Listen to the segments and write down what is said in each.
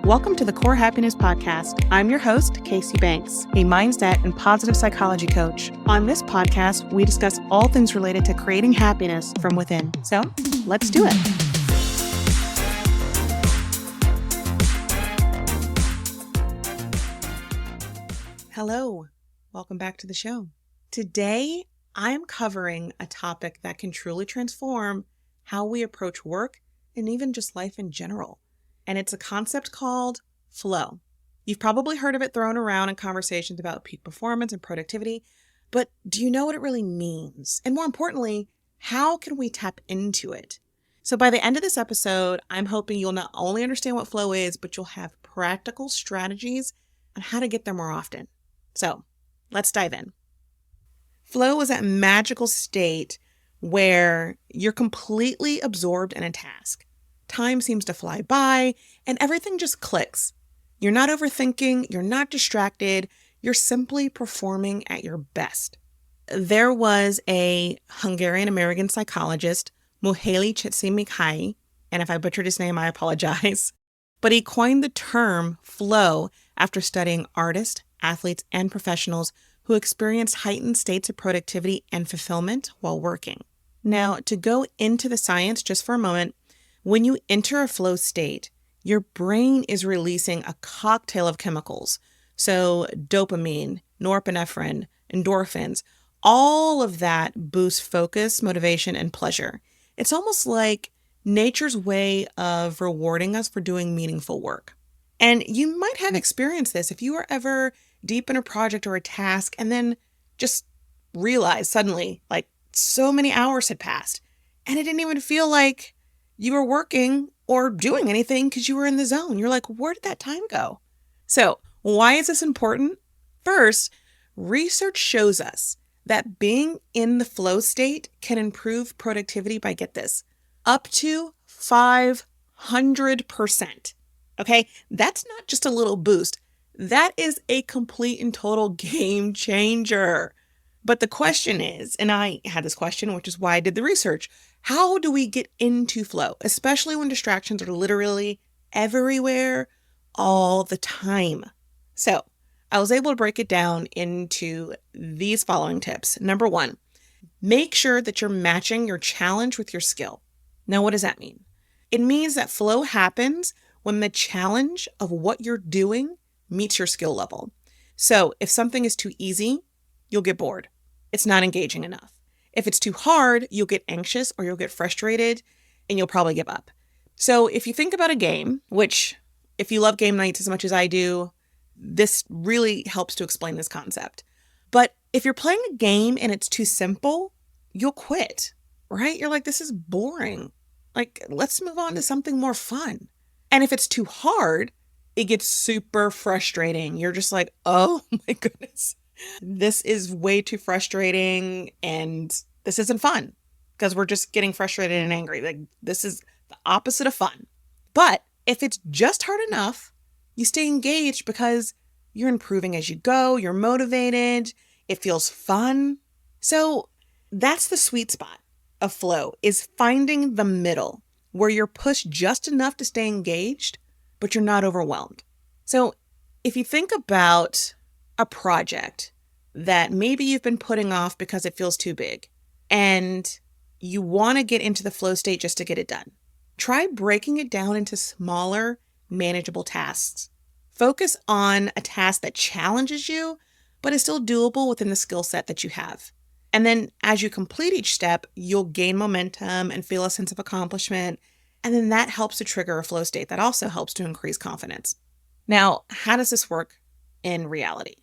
Welcome to the Core Happiness Podcast. I'm your host, Kacee Banks, a mindset and positive psychology coach. On this podcast, we discuss all things related to creating happiness from within. So, let's do it. Hello, welcome back to the show. Today, I'm covering a topic that can truly transform how we approach work and even just life in general. And it's a concept called flow. You've probably heard of it thrown around in conversations about peak performance and productivity, but do you know what it really means? And more importantly, how can we tap into it? So by the end of this episode, I'm hoping you'll not only understand what flow is, but you'll have practical strategies on how to get there more often. So let's dive in. Flow is that magical state where you're completely absorbed in a task. Time seems to fly by and everything just clicks. You're not overthinking, you're not distracted, you're simply performing at your best. There was a Hungarian-American psychologist, Kacee, and if I butchered his name, I apologize, but he coined the term flow after studying artists, athletes, and professionals who experience heightened states of productivity and fulfillment while working. Now, to go into the science just for a moment, when you enter a flow state, your brain is releasing a cocktail of chemicals. So dopamine, norepinephrine, endorphins, all of that boosts focus, motivation, and pleasure. It's almost like nature's way of rewarding us for doing meaningful work. And you might have experienced this if you were ever deep in a project or a task and then just realized suddenly, like so many hours had passed and it didn't even feel like you were working or doing anything because you were in the zone. You're like, where did that time go? So why is this important? First, research shows us that being in the flow state can improve productivity by, get this, up to 500%. Okay, that's not just a little boost. That is a complete and total game changer. But the question is, and I had this question, which is why I did the research, how do we get into flow, especially when distractions are literally everywhere all the time? So I was able to break it down into these following tips. Number one, make sure that you're matching your challenge with your skill. Now, what does that mean? It means that flow happens when the challenge of what you're doing meets your skill level. So if something is too easy, you'll get bored. It's not engaging enough. If it's too hard, you'll get anxious or you'll get frustrated and you'll probably give up. So if you think about a game, which if you love game nights as much as I do, this really helps to explain this concept. But if you're playing a game and it's too simple, you'll quit, right? You're like, this is boring. Like, let's move on to something more fun. And if it's too hard, it gets super frustrating. You're just like, oh my goodness. This is way too frustrating and this isn't fun because we're just getting frustrated and angry. Like, this is the opposite of fun. But if it's just hard enough, you stay engaged because you're improving as you go, you're motivated, it feels fun. So that's the sweet spot of flow, is finding the middle where you're pushed just enough to stay engaged, but you're not overwhelmed. So if you think about a project that maybe you've been putting off because it feels too big and you want to get into the flow state just to get it done, try breaking it down into smaller, manageable tasks. Focus on a task that challenges you, but is still doable within the skill set that you have. And then as you complete each step, you'll gain momentum and feel a sense of accomplishment. And then that helps to trigger a flow state that also helps to increase confidence. Now, how does this work in reality?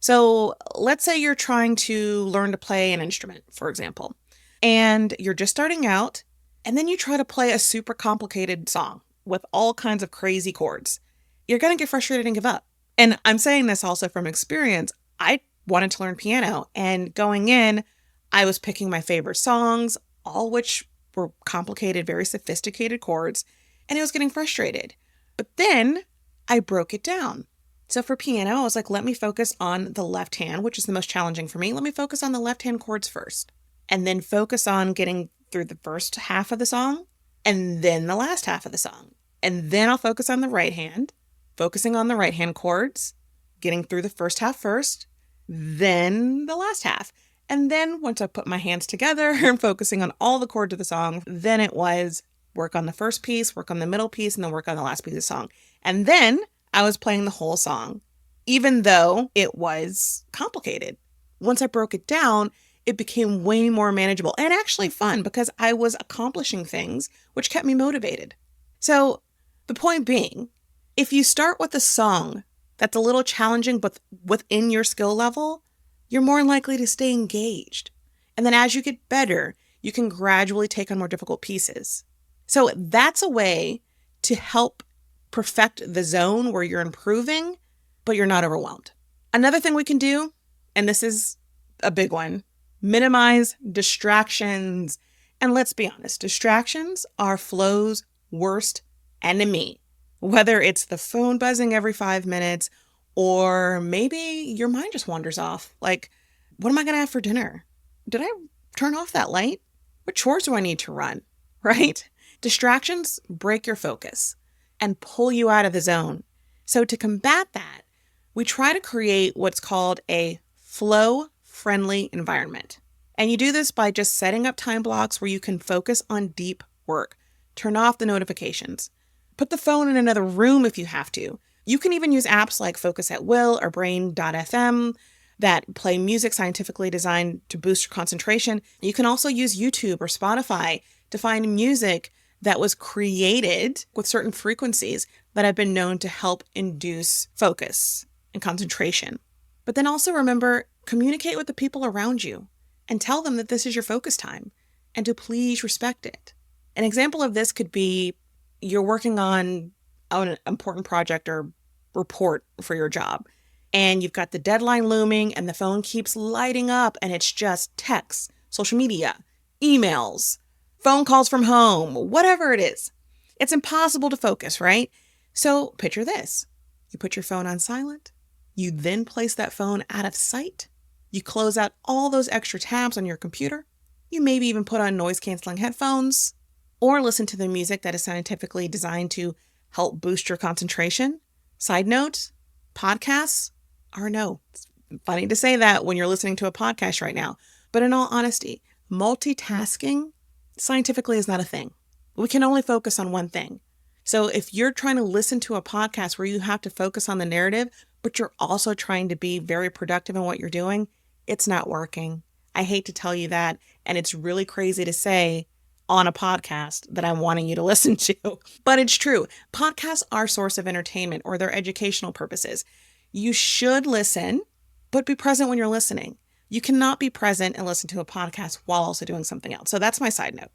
So let's say you're trying to learn to play an instrument, for example, and you're just starting out, and then you try to play a super complicated song with all kinds of crazy chords. You're going to get frustrated and give up. And I'm saying this also from experience. I wanted to learn piano, and going in, I was picking my favorite songs, all which were complicated, very sophisticated chords, and I was getting frustrated. But then I broke it down. So for piano, I was like, let me focus on the left hand, which is the most challenging for me. Let me focus on the left hand chords first, and then focus on getting through the first half of the song, and then the last half of the song. And then I'll focus on the right hand, focusing on the right hand chords, getting through the first half first, then the last half. And then once I put my hands together and focusing on all the chords of the song, then it was work on the first piece, work on the middle piece, and then work on the last piece of the song. And then I was playing the whole song, even though it was complicated. Once I broke it down, it became way more manageable and actually fun because I was accomplishing things, which kept me motivated. So the point being, if you start with a song that's a little challenging, but within your skill level, you're more likely to stay engaged. And then as you get better, you can gradually take on more difficult pieces. So that's a way to help perfect the zone where you're improving, but you're not overwhelmed. Another thing we can do, and this is a big one, minimize distractions. And let's be honest, distractions are flow's worst enemy. Whether it's the phone buzzing every 5 minutes, or maybe your mind just wanders off. Like, what am I going to have for dinner? Did I turn off that light? What chores do I need to run? Right? Distractions break your focus and pull you out of the zone. So to combat that, we try to create what's called a flow-friendly environment. And you do this by just setting up time blocks where you can focus on deep work. Turn off the notifications. Put the phone in another room if you have to. You can even use apps like Focus at Will or Brain.fm that play music scientifically designed to boost your concentration. You can also use YouTube or Spotify to find music that was created with certain frequencies that have been known to help induce focus and concentration. But then also remember, communicate with the people around you and tell them that this is your focus time and to please respect it. An example of this could be you're working on an important project or report for your job, and you've got the deadline looming and the phone keeps lighting up and it's just texts, social media, emails, phone calls from home, whatever it is. It's impossible to focus, right? So picture this. You put your phone on silent. You then place that phone out of sight. You close out all those extra tabs on your computer. You maybe even put on noise-canceling headphones or listen to the music that is scientifically designed to help boost your concentration. Side note, podcasts are no. It's funny to say that when you're listening to a podcast right now, but in all honesty, multitasking scientifically is not a thing. We can only focus on one thing. So if you're trying to listen to a podcast where you have to focus on the narrative, but you're also trying to be very productive in what you're doing, it's not working. I hate to tell you that. And it's really crazy to say on a podcast that I'm wanting you to listen to, but it's true. Podcasts are a source of entertainment or they're educational purposes. You should listen, but be present when you're listening. You cannot be present and listen to a podcast while also doing something else. So that's my side note.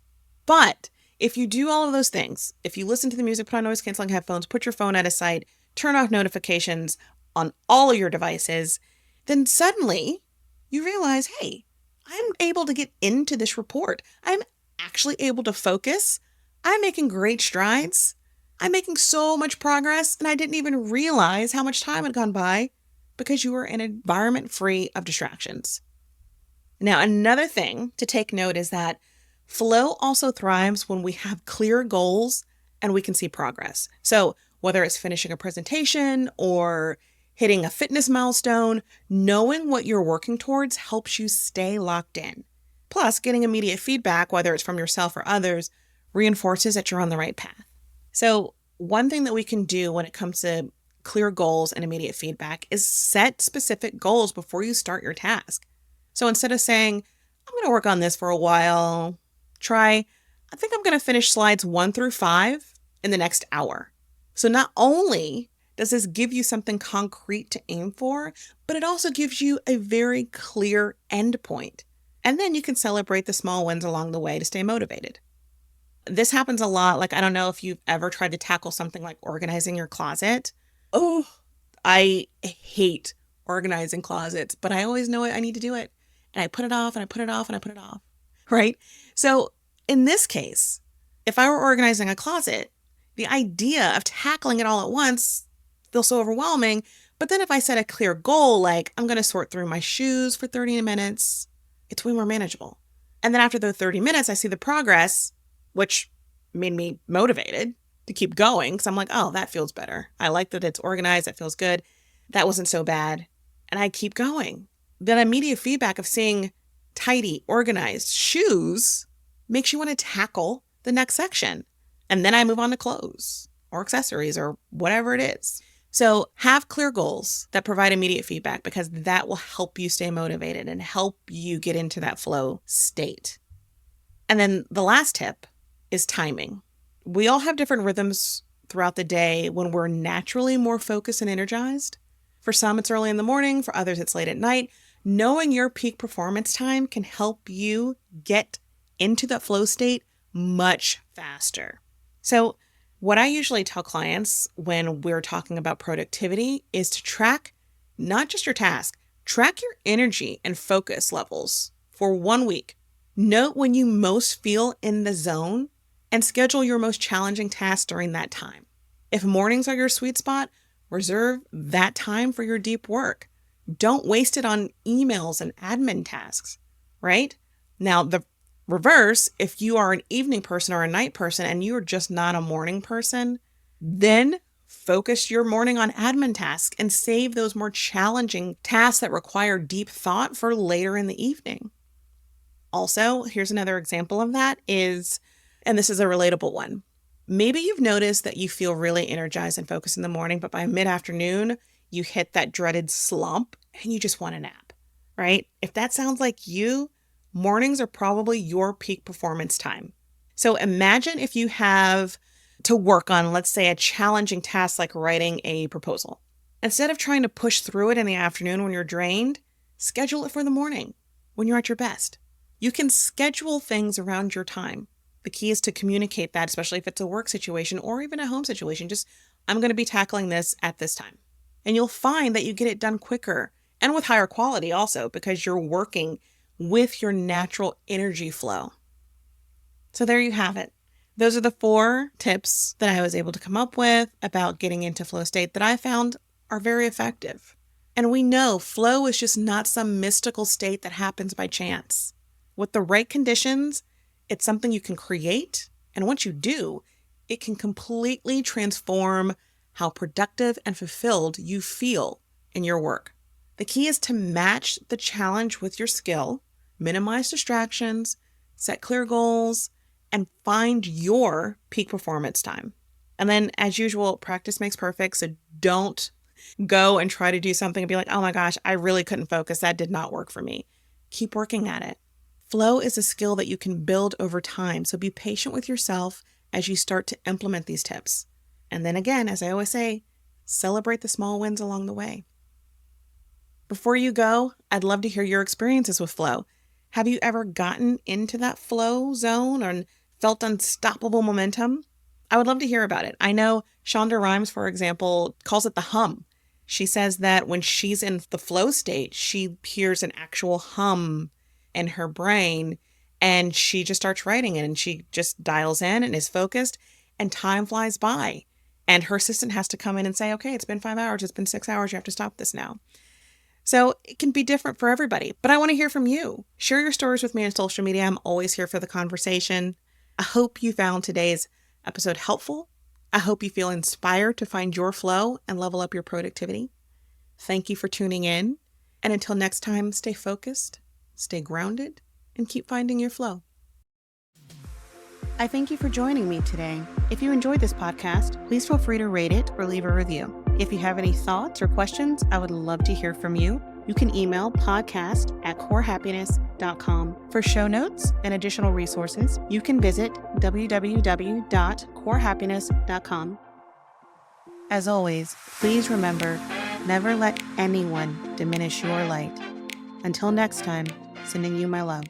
But if you do all of those things, if you listen to the music, put on noise canceling headphones, put your phone out of sight, turn off notifications on all of your devices, then suddenly you realize, hey, I'm able to get into this report. I'm actually able to focus. I'm making great strides. I'm making so much progress, and I didn't even realize how much time had gone by because you were in an environment free of distractions. Now, another thing to take note is that flow also thrives when we have clear goals and we can see progress. So whether it's finishing a presentation or hitting a fitness milestone, knowing what you're working towards helps you stay locked in. Plus, getting immediate feedback, whether it's from yourself or others, reinforces that you're on the right path. So one thing that we can do when it comes to clear goals and immediate feedback is set specific goals before you start your task. So instead of saying, I'm going to work on this for a while, I think I'm going to finish slides 1 through 5 in the next hour. So not only does this give you something concrete to aim for, but it also gives you a very clear end point. And then you can celebrate the small wins along the way to stay motivated. This happens a lot. Like, I don't know if you've ever tried to tackle something like organizing your closet. Oh, I hate organizing closets, but I always know I need to do it. And I put it off and I put it off and I put it off, right? So in this case, if I were organizing a closet, the idea of tackling it all at once feels so overwhelming. But then if I set a clear goal, like I'm going to sort through my shoes for 30 minutes, it's way more manageable. And then after the 30 minutes, I see the progress, which made me motivated. to keep going because I'm like, oh, that feels better. I like that it's organized. It feels good. That wasn't so bad. And I keep going. That immediate feedback of seeing tidy, organized shoes makes you want to tackle the next section. And then I move on to clothes or accessories or whatever it is. So have clear goals that provide immediate feedback because that will help you stay motivated and help you get into that flow state. And then the last tip is timing. We all have different rhythms throughout the day when we're naturally more focused and energized. For some, it's early in the morning. For others, it's late at night. Knowing your peak performance time can help you get into that flow state much faster. So what I usually tell clients when we're talking about productivity is to track not just your task, track your energy and focus levels for 1 week. Note when you most feel in the zone and schedule your most challenging tasks during that time. If mornings are your sweet spot, reserve that time for your deep work. Don't waste it on emails and admin tasks, right? Now, the reverse, if you are an evening person or a night person and you're just not a morning person, then focus your morning on admin tasks and save those more challenging tasks that require deep thought for later in the evening. Also, here's another example of that is, and this is a relatable one. Maybe you've noticed that you feel really energized and focused in the morning, but by mid-afternoon, you hit that dreaded slump and you just want a nap, right? If that sounds like you, mornings are probably your peak performance time. So imagine if you have to work on, let's say, a challenging task like writing a proposal. Instead of trying to push through it in the afternoon when you're drained, schedule it for the morning when you're at your best. You can schedule things around your time. The key is to communicate that, especially if it's a work situation or even a home situation. Just, I'm going to be tackling this at this time. And you'll find that you get it done quicker and with higher quality also because you're working with your natural energy flow. So there you have it. Those are the 4 tips that I was able to come up with about getting into flow state that I found are very effective. And we know flow is just not some mystical state that happens by chance. With the right conditions, it's something you can create. And once you do, it can completely transform how productive and fulfilled you feel in your work. The key is to match the challenge with your skill, minimize distractions, set clear goals, and find your peak performance time. And then, as usual, practice makes perfect. So don't go and try to do something and be like, oh my gosh, I really couldn't focus. That did not work for me. Keep working at it. Flow is a skill that you can build over time. So be patient with yourself as you start to implement these tips. And then again, as I always say, celebrate the small wins along the way. Before you go, I'd love to hear your experiences with flow. Have you ever gotten into that flow zone or felt unstoppable momentum? I would love to hear about it. I know Shonda Rhimes, for example, calls it the hum. She says that when she's in the flow state, she hears an actual hum in her brain and she just starts writing it and she just dials in and is focused and time flies by. And her assistant has to come in and say, okay, it's been 5 hours. It's been 6 hours. You have to stop this now. So it can be different for everybody, but I want to hear from you. Share your stories with me on social media. I'm always here for the conversation. I hope you found today's episode helpful. I hope you feel inspired to find your flow and level up your productivity. Thank you for tuning in. And until next time, stay focused, stay grounded, and keep finding your flow. I thank you for joining me today. If you enjoyed this podcast, please feel free to rate it or leave a review. If you have any thoughts or questions, I would love to hear from you. You can email podcast@corehappiness.com. For show notes and additional resources, you can visit www.corehappiness.com. As always, please remember, never let anyone diminish your light. Until next time, sending you my love.